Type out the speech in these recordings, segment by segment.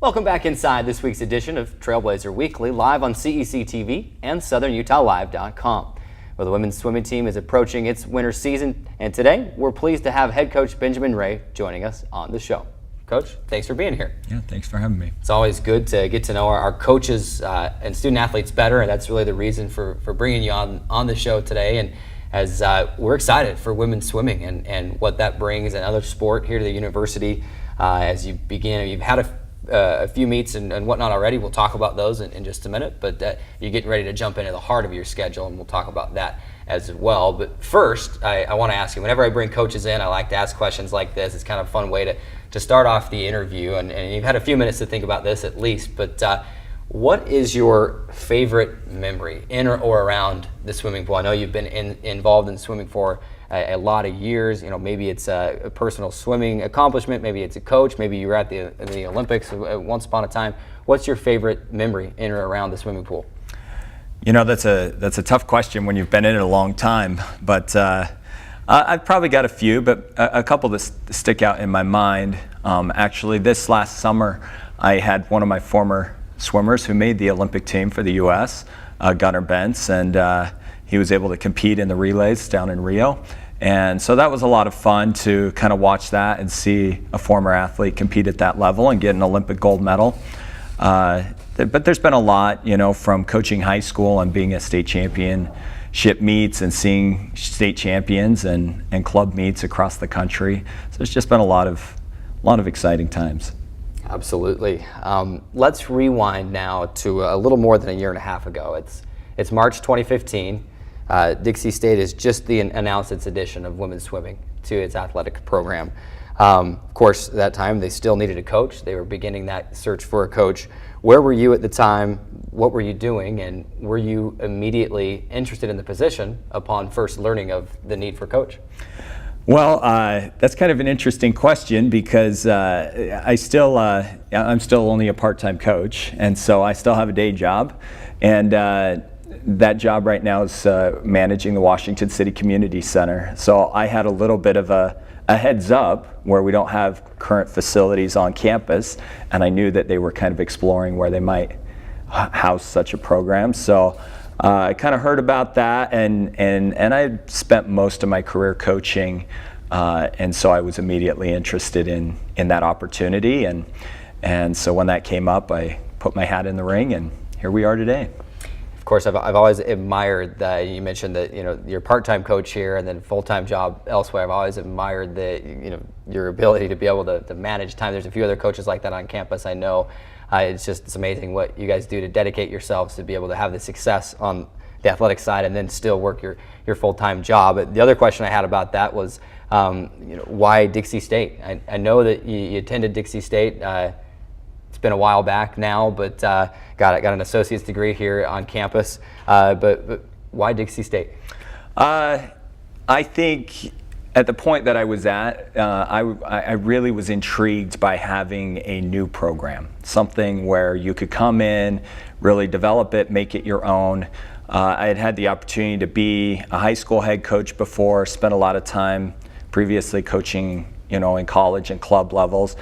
Welcome back inside this week's edition of Trailblazer Weekly, live on CEC TV and SouthernUtahLive.com, where the women's swimming team is approaching its winter season. And today, we're pleased to have head coach Benjamin Ray joining us on the show. Coach, thanks for being here. Yeah, thanks for having me. It's always good to get to know our coaches and student athletes better, and that's really the reason for bringing you on the show today. And as we're excited for women's swimming and what that brings, another sport here to the university as you begin. You've had a few meets and whatnot already. We'll talk about those in just a minute, but you're getting ready to jump into the heart of your schedule, and we'll talk about that as well. But first, I want to ask you, whenever I bring coaches in, I like to ask questions like this. It's kind of a fun way to start off the interview, and you've had a few minutes to think about this at least, but what is your favorite memory in or around the swimming pool? I know you've been involved in swimming for a lot of years. You know, maybe it's a personal swimming accomplishment, maybe it's a coach, maybe you were at the Olympics once upon a time. What's your favorite memory in or around the swimming pool? You know, that's a tough question when you've been in it a long time, but I've probably got a few, but a couple that stick out in my mind. Actually, this last summer, I had one of my former swimmers who made the Olympic team for the U.S., Gunnar Bentz, and he was able to compete in the relays down in Rio. And so that was a lot of fun to kind of watch that and see a former athlete compete at that level and get an Olympic gold medal. But there's been a lot, you know, from coaching high school and being a state championship meets and seeing state champions and club meets across the country. So it's just been a lot of exciting times. Absolutely. Let's rewind now to a little more than a year and a half ago. It's March 2015. Dixie State has just announced its addition of women's swimming to its athletic program. Of course, at that time, they still needed a coach. They were beginning that search for a coach. Where were you at the time? What were you doing? And were you immediately interested in the position upon first learning of the need for a coach? Well, that's kind of an interesting question because I'm still only a part-time coach, and so I still have a day job. And that job right now is managing the Washington City Community Center. So I had a little bit of a heads up where we don't have current facilities on campus, and I knew that they were kind of exploring where they might house such a program. So I kind of heard about that, and I spent most of my career coaching, and so I was immediately interested in that opportunity. And so when that came up, I put my hat in the ring, and here we are today. Of course, I've always admired that. You mentioned that, you know, you're a part-time coach here and then full-time job elsewhere. I've always admired your ability to be able to manage time. There's a few other coaches like that on campus, I know. It's amazing what you guys do to dedicate yourselves to be able to have the success on the athletic side and then still work your full-time job. But the other question I had about that was, why Dixie State? I know that you attended Dixie State. It's been a while back now, but got an associate's degree here on campus. But why Dixie State? I think at the point that I was at, I really was intrigued by having a new program, something where you could come in, really develop it, make it your own. I had the opportunity to be a high school head coach before, spent a lot of time previously coaching, you know, in college and club levels,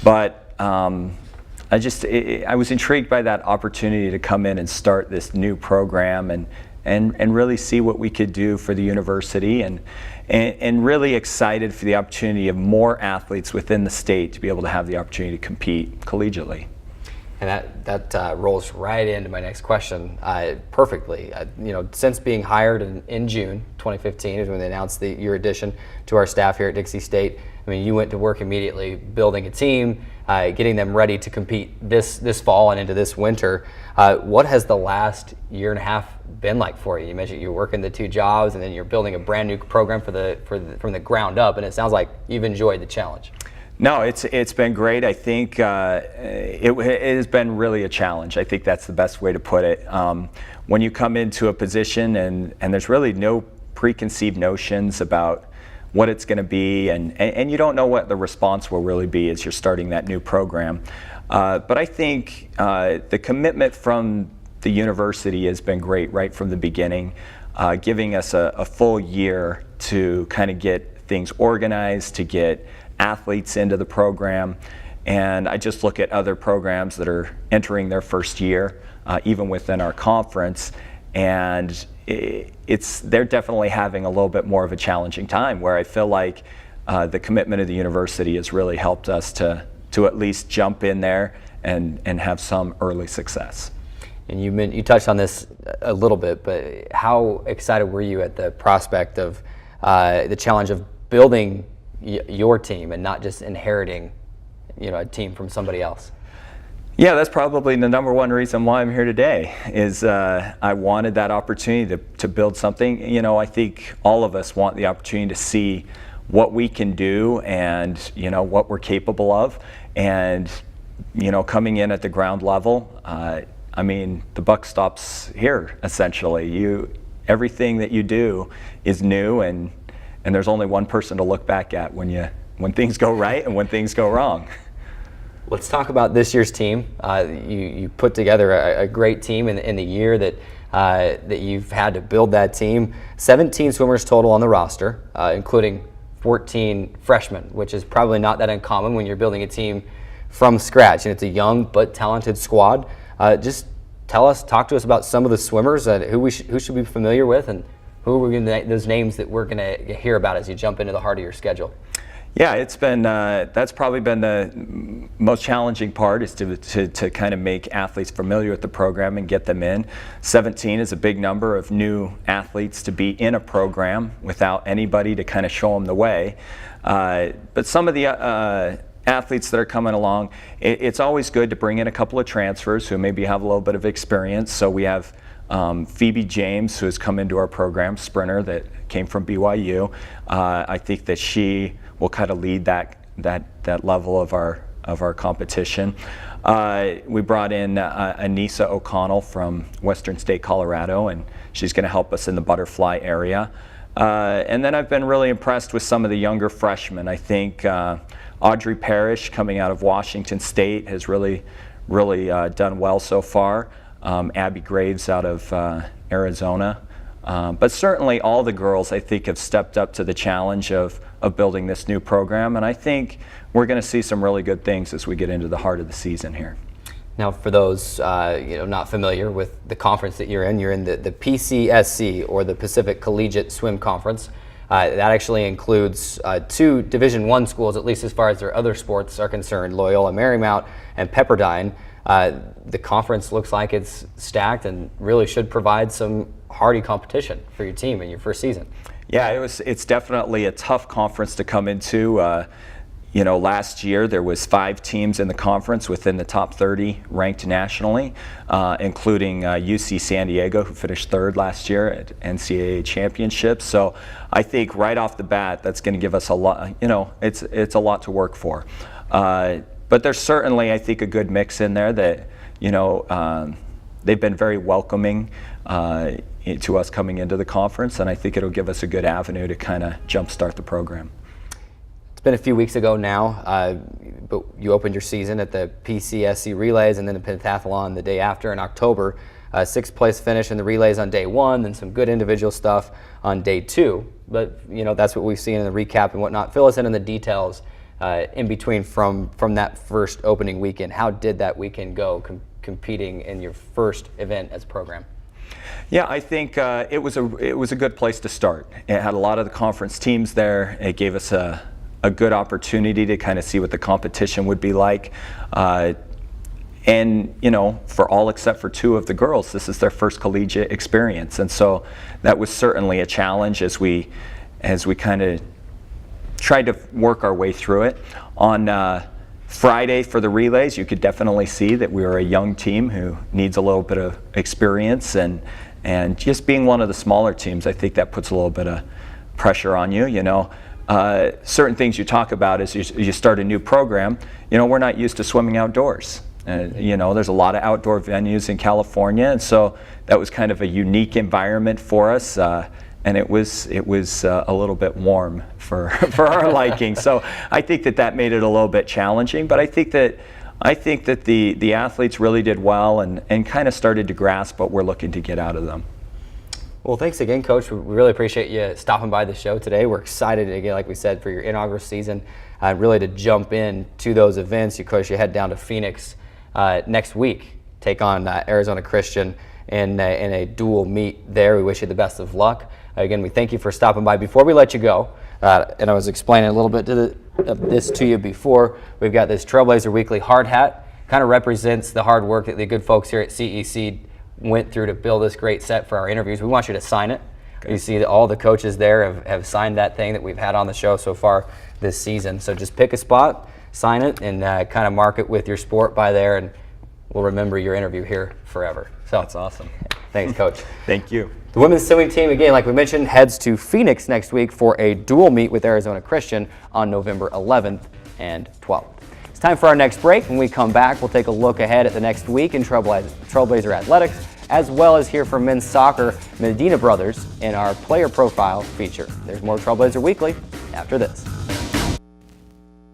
but I was intrigued by that opportunity to come in and start this new program and really see what we could do for the university, and really excited for the opportunity of more athletes within the state to be able to have the opportunity to compete collegiately. And that rolls right into my next question perfectly. Since being hired in June 2015 is when they announced your addition to our staff here at Dixie State. I mean, you went to work immediately building a team, getting them ready to compete this fall and into this winter. What has the last year and a half been like for you? You mentioned you're working the two jobs, and then you're building a brand new program from the ground up, and it sounds like you've enjoyed the challenge. No, it's been great. I think it has been really a challenge. I think that's the best way to put it. When you come into a position and there's really no preconceived notions about what it's going to be, and you don't know what the response will really be as you're starting that new program. But I think the commitment from the university has been great right from the beginning, giving us a full year to kind of get things organized, to get athletes into the program, And I just look at other programs that are entering their first year, even within our conference, and they're definitely having a little bit more of a challenging time, where I feel like the commitment of the university has really helped us to at least jump in there and have some early success. And you touched on this a little bit, but how excited were you at the prospect of the challenge of building your team and not just inheriting, a team from somebody else? Yeah, that's probably the number one reason why I'm here today, is I wanted that opportunity to build something. I think all of us want the opportunity to see what we can do and, what we're capable of. And, coming in at the ground level, the buck stops here, essentially. Everything that you do is new, and there's only one person to look back at when things go right and when things go wrong. Let's talk about this year's team. You put together a great team in the year that you've had to build that team. 17 swimmers total on the roster, including 14 freshmen, which is probably not that uncommon when you're building a team from scratch. And it's a young but talented squad. Just talk to us about some of the swimmers, who should be familiar with, and who are we those names that we're going to hear about as you jump into the heart of your schedule. Yeah, it's been that's probably been the most challenging part, is to kind of make athletes familiar with the program and get them in. 17 is a big number of new athletes to be in a program without anybody to kind of show them the way. But some of the athletes that are coming along, it's always good to bring in a couple of transfers who maybe have a little bit of experience. So we have Phoebe James, who has come into our program, sprinter that came from BYU. I think that she will kind of lead that level of our competition. We brought in Anissa O'Connell from Western State, Colorado, and she's going to help us in the butterfly area. And then I've been really impressed with some of the younger freshmen. I think Audrey Parrish, coming out of Washington State, has really done well so far. Abby Graves out of Arizona. But certainly all the girls, I think, have stepped up to the challenge of building this new program, and I think we're going to see some really good things as we get into the heart of the season here. Now, for those not familiar with the conference that you're in the PCSC, or the Pacific Collegiate Swim Conference. That actually includes 2 Division I schools, at least as far as their other sports are concerned, Loyola Marymount and Pepperdine. The conference looks like it's stacked and really should provide some hardy competition for your team in your first season. Yeah, it's definitely a tough conference to come into. Last year there was 5 teams in the conference within the top 30 ranked nationally, including UC San Diego, who finished 3rd last year at NCAA championships. So I think right off the bat, that's going to give us a lot. It's a lot to work for. But there's certainly, I think, a good mix in there that, they've been very welcoming to us coming into the conference, and I think it'll give us a good avenue to kind of jumpstart the program. It's been a few weeks ago now, but you opened your season at the PCSC Relays and then the pentathlon the day after in October. 6th place finish in the relays on day 1, then some good individual stuff on day 2. But that's what we've seen in the recap and whatnot. Fill us in on the details in between from that first opening weekend. How did that weekend go competing in your first event as a program? Yeah, I think it was a good place to start. It had a lot of the conference teams there. It gave us a good opportunity to kind of see what the competition would be like. And for all except for 2 of the girls, this is their first collegiate experience, and so that was certainly a challenge as we kind of tried to work our way through it. On Friday for the relays, you could definitely see that we were a young team who needs a little bit of experience, and just being one of the smaller teams, I think that puts a little bit of pressure on you. Certain things you talk about as you start a new program. We're not used to swimming outdoors. There's a lot of outdoor venues in California, and so that was kind of a unique environment for us. And it was a little bit warm for our liking. So I think that made it a little bit challenging. But I think that the athletes really did well and kind of started to grasp what we're looking to get out of them. Well, thanks again, Coach. We really appreciate you stopping by the show today. We're excited again, like we said, for your inaugural season. really to jump in to those events. Of course, you head down to Phoenix next week, take on Arizona Christian in a dual meet there. We wish you the best of luck. Again, we thank you for stopping by. Before we let you go, and I was explaining a little bit of this to you before, we've got this Trailblazer Weekly hard hat. Kind of represents the hard work that the good folks here at CEC went through to build this great set for our interviews. We want you to sign it. Okay. You see that all the coaches there have signed that thing that we've had on the show so far this season. So just pick a spot, sign it, and kind of mark it with your sport by there, and we'll remember your interview here forever. So that's awesome. Thanks, Coach. Thank you. The women's swimming team, again, like we mentioned, heads to Phoenix next week for a dual meet with Arizona Christian on November 11th and 12th. It's time for our next break. When we come back, we'll take a look ahead at the next week in Trailblazer Athletics, as well as hear from men's soccer Medina brothers in our player profile feature. There's more Trailblazer Weekly after this.